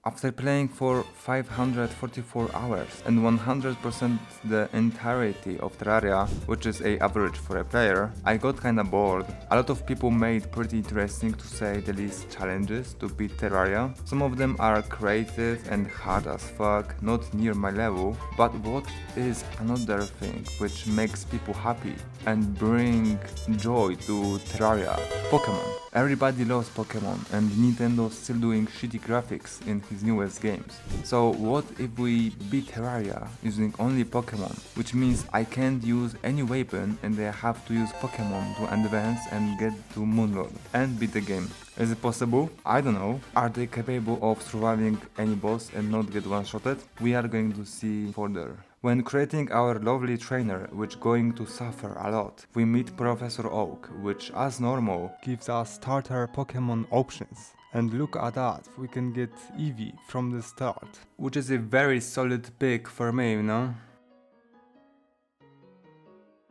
After playing for 544 hours and 100% the entirety of Terraria, which is a average for a player, I got kinda bored. A lot of people made pretty interesting to say the least challenges to beat Terraria. Some of them are creative and hard as fuck, not near my level, but what is another thing which makes people happy and bring joy to Terraria? Pokemon. Everybody loves Pokemon and Nintendo's still doing shitty graphics in his newest games. So what if we beat Terraria using only Pokemon, which means I can't use any weapon and I have to use Pokemon to advance and get to Moonlord and beat the game. Is it possible? I don't know. Are they capable of surviving any boss and not get one-shotted? We are going to see further. When creating our lovely trainer, which going to suffer a lot, we meet Professor Oak, which as normal gives us starter Pokemon options. And look at that, we can get Eevee from the start, which is a very solid pick for me, you know?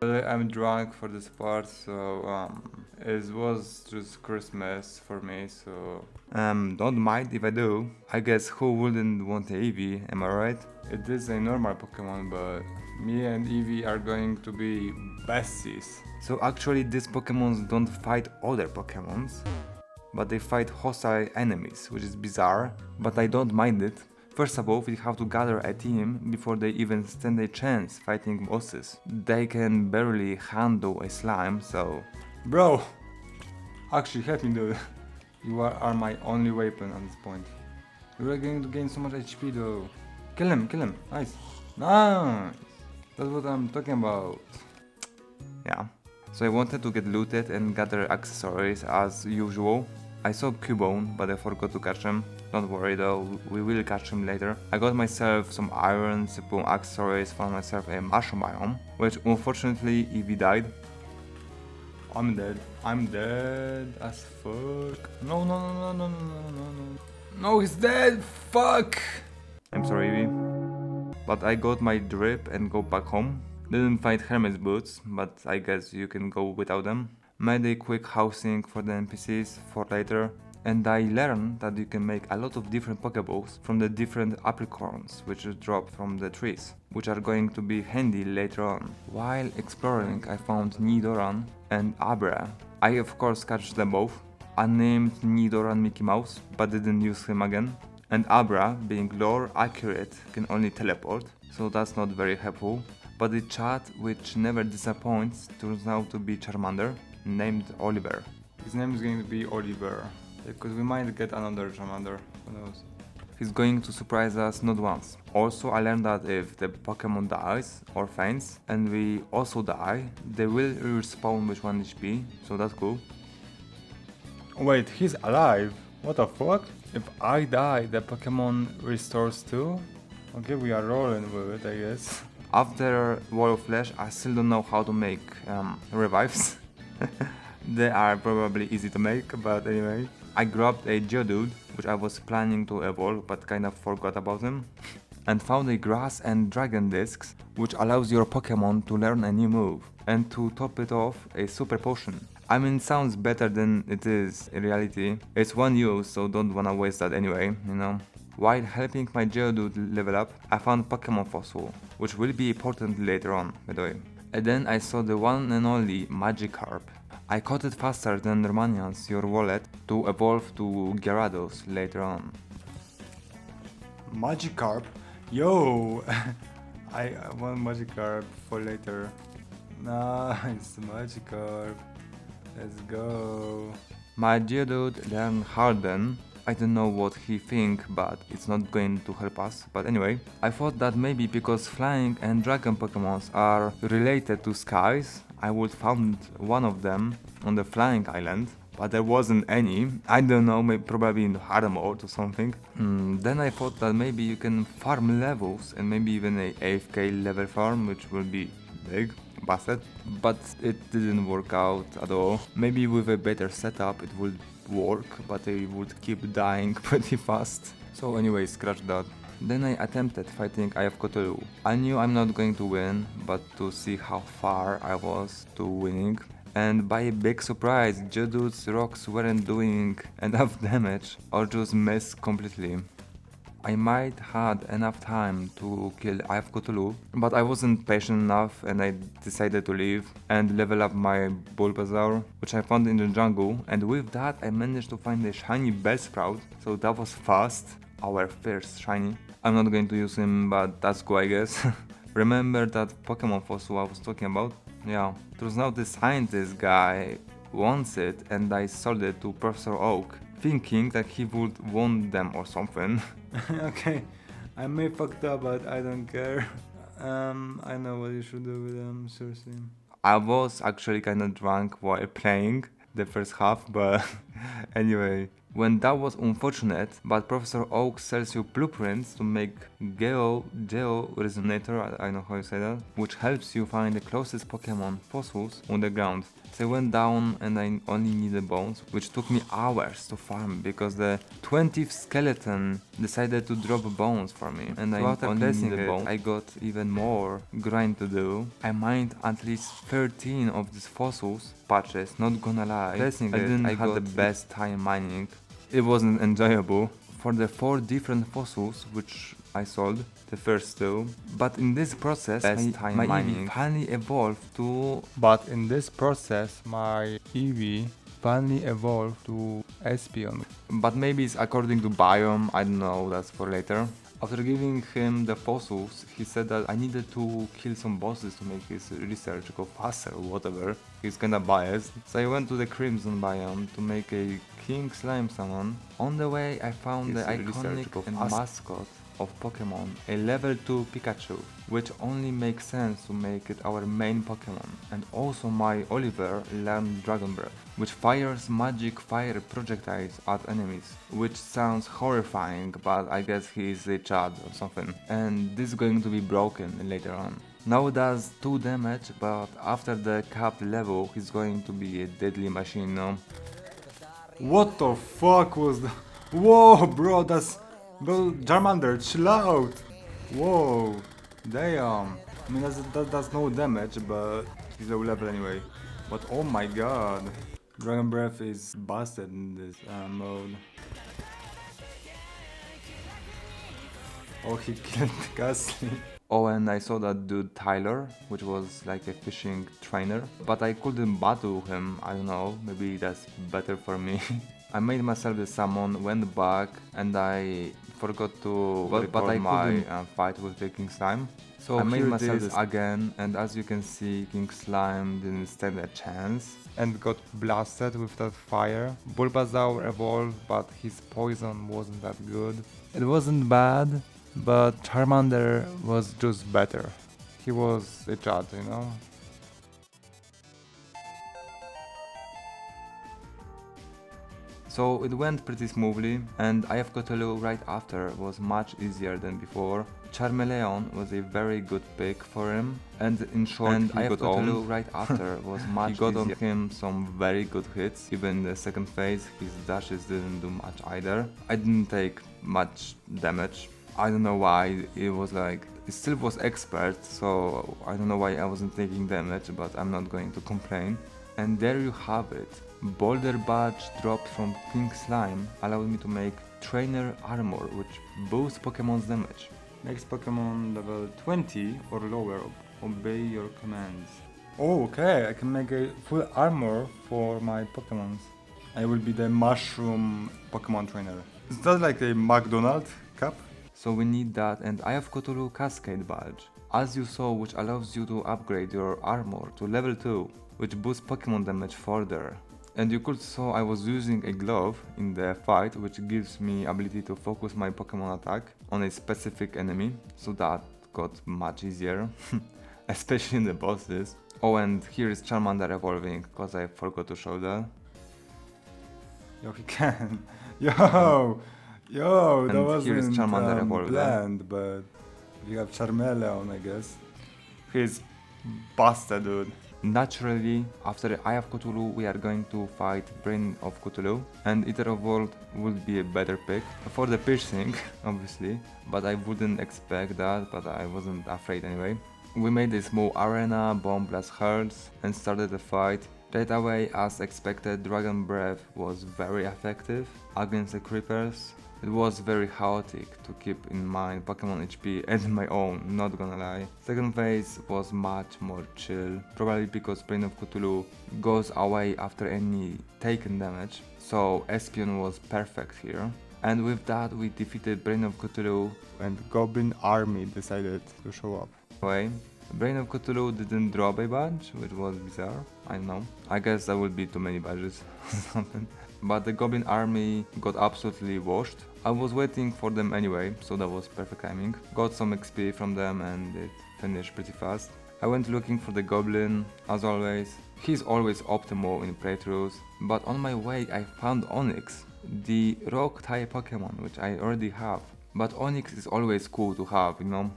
I'm drunk for this part, so it was just Christmas for me, so don't mind if I do. I guess who wouldn't want a Eevee, am I right? It is a normal Pokemon, but me and Eevee are going to be besties. So actually these Pokemons don't fight other Pokemons, but they fight hostile enemies, which is bizarre, but I don't mind it. First of all, we have to gather a team before they even stand a chance fighting bosses. They can barely handle a slime, so... Bro! Actually, help me, dude. You are my only weapon at this point. You are going to gain so much HP though. Kill him, nice. Nice! That's what I'm talking about. Yeah. So I wanted to get looted and gather accessories as usual. I saw Cubone, but I forgot to catch him. Don't worry though, we will catch him later. I got myself some iron, simple accessories, found myself a mushroom biome, which unfortunately Eevee died. I'm dead as fuck. No, he's dead, fuck! I'm sorry Eevee. But I got my drip and go back home. Didn't find Hermes boots, but I guess you can go without them. Made a quick housing for the NPCs for later, and I learned that you can make a lot of different Pokeballs from the different apricorns which drop from the trees, which are going to be handy later on. While exploring I found Nidoran and Abra. I of course catch them both. I named Nidoran Mickey Mouse, but didn't use him again. And Abra, being lore accurate, can only teleport, so that's not very helpful. But the chat, which never disappoints, turns out to be Charmander, named Oliver. His name is going to be Oliver, because we might get another Charmander, who knows. He's going to surprise us not once. Also, I learned that if the Pokemon dies or faints, and we also die, they will respawn with 1 HP, so that's cool. Wait, he's alive? What the fuck? If I die, the Pokemon restores too? Okay, we are rolling with it, I guess. After Wall of Flesh, I still don't know how to make revives. They are probably easy to make, but anyway. I grabbed a Geodude, which I was planning to evolve, but kind of forgot about him. And found a Grass and Dragon Discs, which allows your Pokemon to learn a new move. And to top it off, a Super Potion. I mean, it sounds better than it is in reality. It's one use, so don't wanna waste that anyway, you know. While helping my Geodude level up, I found Pokemon Fossil, which will be important later on, by the way. And then I saw the one and only Magikarp. I caught it faster than Romanians, your wallet, to evolve to Gyarados later on. Magikarp? Yo! I want Magikarp for later. Nice, Magikarp. Let's go. My Geodude learned Harden. I don't know what he think, but it's not going to help us. But anyway, I thought that maybe because flying and dragon Pokemons are related to skies, I would found one of them on the flying island, but there wasn't any. I don't know, maybe probably in hard mode or something. Then I thought that maybe you can farm levels and maybe even a AFK level farm, which will be big, busted. But it didn't work out at all. Maybe with a better setup it would work, but I would keep dying pretty fast. So anyway, scratch that. Then I attempted fighting IF Cthulhu. I knew I'm not going to win, but to see how far I was to winning. And by a big surprise, Geodude's rocks weren't doing enough damage or just missed completely. I might had enough time to kill Eye of Cthulhu, but I wasn't patient enough and I decided to leave and level up my Bulbasaur, which I found in the jungle, and with that I managed to find a shiny Bellsprout, so that was fast, our first shiny. I'm not going to use him, but that's cool, I guess. Remember that Pokemon fossil I was talking about? Yeah, turns out the scientist guy wants it and I sold it to Professor Oak, thinking that he would want them or something. Okay, I may fucked up, but I don't care. I know what you should do with them, seriously. I was actually kinda drunk while playing the first half, but anyway. When that was unfortunate, but Professor Oak sells you blueprints to make Geo Resonator, I know how you say that, which helps you find the closest Pokemon fossils on the ground. So I went down and I only needed bones, which took me hours to farm because the 20th skeleton decided to drop bones for me. And so after placing the bones, I got even more grind to do. I mined at least 13 of these fossils patches, not gonna lie. Placing I had the best time mining. It wasn't enjoyable for the 4 different fossils which I sold, the first 2, but in this process my Eevee finally evolved to Espion. But maybe it's according to biome, I don't know, that's for later. After giving him the fossils, he said that I needed to kill some bosses to make his research go faster or whatever. He's kinda biased. So I went to the Crimson biome to make a King Slime Summon. On the way I found the iconic and mascot of Pokemon, a level 2 Pikachu, which only makes sense to make it our main Pokemon. And also my Oliver learned Dragon Breath, which fires magic fire projectiles at enemies, which sounds horrifying, but I guess he's a Chad or something. And this is going to be broken later on. Now it does 2 damage, but after the capped level he's going to be a deadly machine now. What the fuck was that? Whoa, bro, Bro, Charmander, chill out! Whoa, damn. I mean, that does no damage, but he's low level anyway. But oh my god. Dragon Breath is busted in this mode. Oh, he killed Ghastly. Oh, and I saw that dude Tyler, which was like a fishing trainer. But I couldn't battle him, I don't know, maybe that's better for me. I made myself the summon, went back, and I forgot to record my fight with the King Slime. So I made myself this again, and as you can see, King Slime didn't stand a chance and got blasted with that fire. Bulbasaur evolved, but his poison wasn't that good. It wasn't bad, but Charmander was just better. He was a Chad, you know? So it went pretty smoothly, and Eye of Cthulhu right after was much easier than before. Charmeleon was a very good pick for him, and in short, Eye of Cthulhu right after was much easier. He got on him some very good hits, even in the second phase his dashes didn't do much either. I didn't take much damage. I don't know why, it was like, it still was expert, so I don't know why I wasn't taking damage, but I'm not going to complain. And there you have it. Boulder Badge dropped from King Slime allowed me to make Trainer Armor, which boosts Pokemon's damage. Makes Pokemon level 20 or lower obey your commands. Oh, okay, I can make a full armor for my Pokemons. I will be the Mushroom Pokemon Trainer. Is that like a McDonald's cup? So we need that and Eye of Cthulhu Cascade Badge, as you saw, which allows you to upgrade your armor to level 2, which boosts Pokemon damage further. And you could saw I was using a glove in the fight, which gives me ability to focus my Pokemon attack on a specific enemy, so that got much easier, especially in the bosses. Oh, and here is Charmander evolving, cause I forgot to show that. Yo, he can. Yo, that wasn't planned, but we have Charmeleon, I guess. He's busted, dude. Naturally, after Eye of Cthulhu, we are going to fight Brain of Cthulhu, and Ether of World would be a better pick for the piercing, obviously, but I wouldn't expect that, but I wasn't afraid anyway. We made a small arena, bomb blast herds, and started the fight. Right away, as expected, Dragon Breath was very effective against the creepers. It was very chaotic to keep in mind Pokemon HP and my own, not gonna lie. Second phase was much more chill, probably because Brain of Cthulhu goes away after any taken damage, so Espeon was perfect here. And with that we defeated Brain of Cthulhu And Goblin Army decided to show up. away. Brain of Cthulhu didn't drop a badge, which was bizarre, I don't know. I guess that would be too many badges or something. But the Goblin Army got absolutely washed. I was waiting for them anyway, so that was perfect timing. Got some XP from them and it finished pretty fast. I went looking for the Goblin, as always. He's always optimal in playthroughs, but on my way I found Onyx, the rock type Pokemon, which I already have. But Onyx is always cool to have, you know?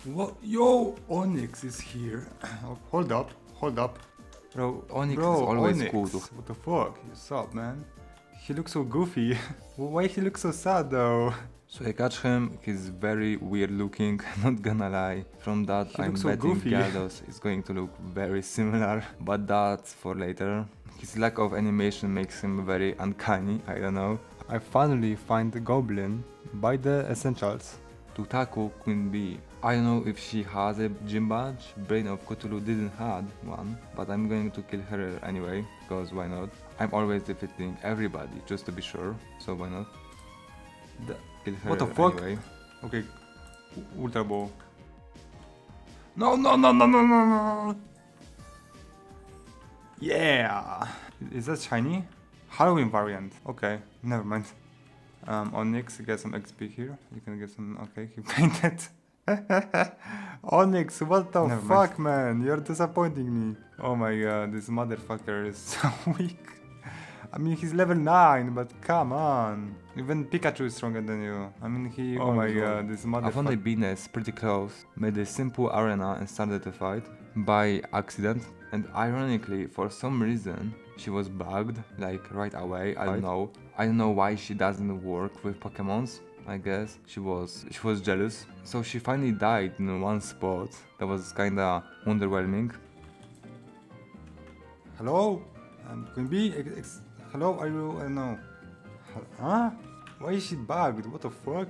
What? Yo, Onyx is here. Oh, hold up. Bro, Onyx is always Onyx. cool to What the fuck? What's up, man? He looks so goofy. Why he looks so sad though? So I catch him, he's very weird looking, not gonna lie. From that He I'm looks so betting goofy. Gyarados is going to look very similar, but that's for later. His lack of animation makes him very uncanny, I don't know. I finally find the Goblin by the essentials. To tackle Queen Bee. I don't know if she has a gym badge, Brain of Cthulhu didn't have one, but I'm going to kill her anyway, because why not? I'm always defeating everybody, just to be sure, so why not? Kill her What the fuck? anyway. Okay, Ultra Ball. No! Yeah! Is that shiny? Halloween variant. Okay, never mind. Onyx, get some XP here. You can get some. Okay, he painted. Onyx, what the Never fuck, man? You're disappointing me. Oh my god, this motherfucker is so weak. I mean, he's level 9, but come on. Even Pikachu is stronger than you. I mean, he. Oh my god, this I found a motherfucker. bee nest pretty close, made a simple arena and started the fight by accident. And ironically, for some reason, she was bugged, like right away. I don't know. I don't know why she doesn't work with Pokemons. I guess she was jealous. So she finally died in one spot. That was kinda underwhelming. Hello? Queen Bee? Hello, are you. No. Huh? Why is she bugged? What the fuck?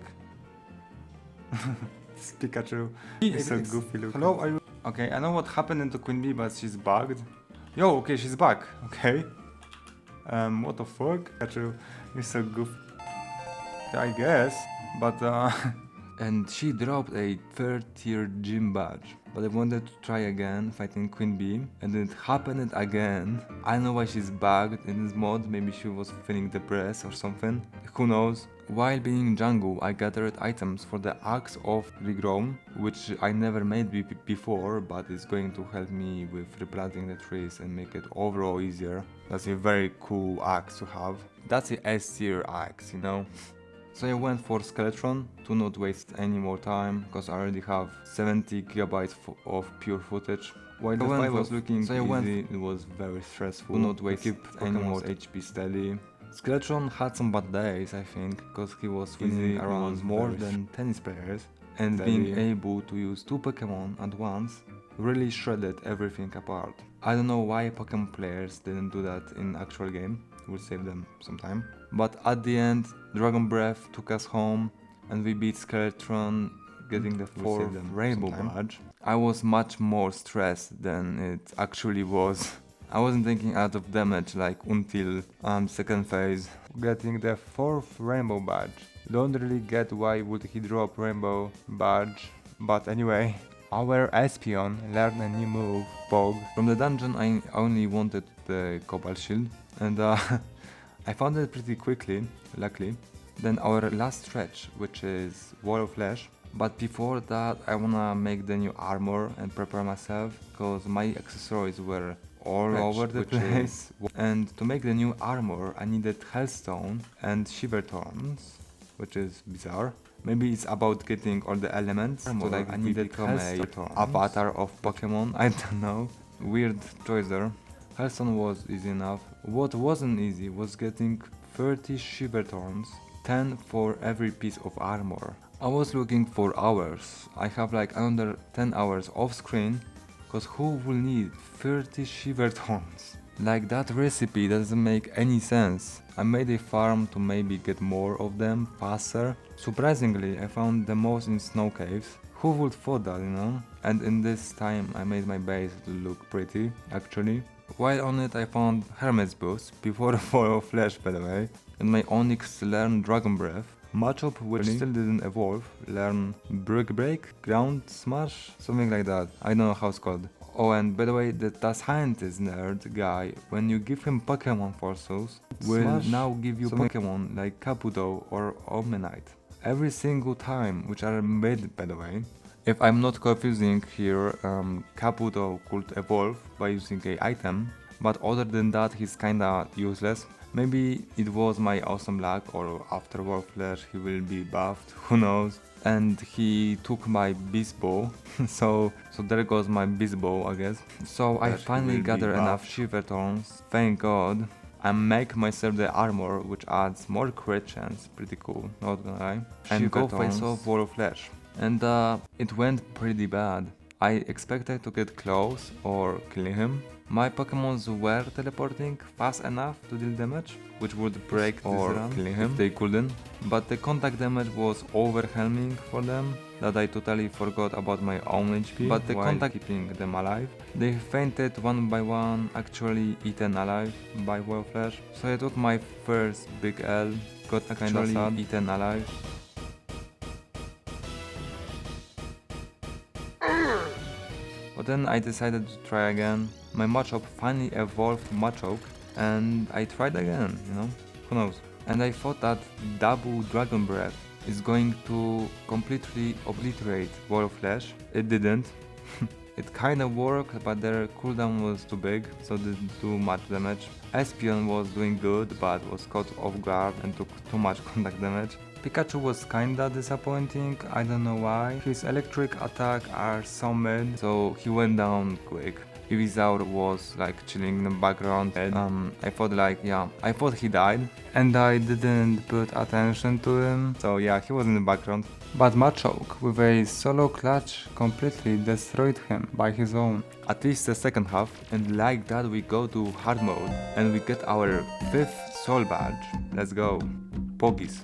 This Pikachu. He's so goofy looking. Hello, are you. Okay, I know what happened to Queen Bee, but she's bugged. Yo, okay, she's back. Okay. What the fuck? Pikachu is so goofy. I guess, but And she dropped a 3rd tier gym badge. But I wanted to try again fighting Queen Bee, and it happened again. I don't know why she's bugged in this mod, maybe she was feeling depressed or something. Who knows? While being in jungle, I gathered items for the Axe of Regrown, which I never made before, but it's going to help me with replanting the trees and make it overall easier. That's a very cool axe to have. That's a S tier axe, you know? So I went for Skeletron to not waste any more time, because I already have 70 gigabytes of pure footage. While the fight was looking easy, it was very stressful. Do not waste any more HP steady. Skeletron had some bad days, I think, because he was winning around more than tennis players, and being able to use 2 Pokemon at once really shredded everything apart. I don't know why Pokemon players didn't do that in actual game. We'll save them sometime. But at the end, Dragon Breath took us home, and we beat Skeletron, getting the 4th Rainbow badge. I was much more stressed than it actually was. I wasn't taking a lot of damage like until second phase. Getting the 4th Rainbow badge. Don't really get why would he drop Rainbow badge, but anyway. Our Espeon learned a new move, Bog. From the dungeon I only wanted the Cobalt Shield, and I found it pretty quickly, luckily. Then our last stretch, which is Wall of Flesh. But before that I wanna make the new armor and prepare myself, cause my accessories were all over the place. And to make the new armor I needed Hellstone and Shiver Thorns, which is bizarre. Maybe it's about getting all the elements, so like I needed to become a avatar of Pokemon, I don't know. Weird choice there. Hellstone was easy enough. What wasn't easy was getting 30 Shiver Thorns, 10 for every piece of armor. I was looking for hours. I have like another 10 hours off screen, cause who will need 30 Shiver Thorns? Like that recipe doesn't make any sense. I made a farm to maybe get more of them faster. Surprisingly, I found the most in snow caves. Who would thought that, you know? And in this time I made my base look pretty, actually. While on it I found Hermit's boots, before the fall of flesh by the way. And my Onyx learned Dragon Breath. Machop, which still didn't evolve, learn Brick Break, Ground Smash, something like that. I don't know how it's called. Oh, and by the way, the scientist nerd guy, when you give him Pokemon fossils, will now give you Pokemon like Kabuto or Omanyte. Every single time, which are made by the way. If I'm not confusing here, Kabuto could evolve by using a item, but other than that he's kinda useless. Maybe it was my awesome luck, or after Wolf Flash he will be buffed, who knows. And he took my beast bow, so there goes my beast bow I guess. So I finally gathered enough shiver thorns, thank god. I make myself the armor, which adds more crit chance, pretty cool, not gonna lie. And go face off Wall of Flesh. And it went pretty bad. I expected to get close or kill him. My Pokemons were teleporting fast enough to deal damage, which would break or kill him if they couldn't. But the contact damage was overwhelming for them, that I totally forgot about my own HP, but the contact keeping them alive. They fainted one by one, actually eaten alive by Wildflash. So I took my first big L, got kinda sad, eaten alive. But then I decided to try again. My Machop finally evolved Machoke, and I tried again, you know, who knows. And I thought that double Dragon Breath is going to completely obliterate Wall of Flesh. It didn't. It kinda worked, but their cooldown was too big, so didn't do much damage. Espion was doing good, but was caught off guard and took too much contact damage. Pikachu was kinda disappointing, I don't know why. His electric attack are so mid, so he went down quick. Ivysaur was like chilling in the background, and I thought he died, and I didn't put attention to him, so yeah, he was in the background. But Machoke, with a solo clutch, completely destroyed him by his own. At least the second half, and like that we go to hard mode, and we get our 5th soul badge. Let's go. Pogies.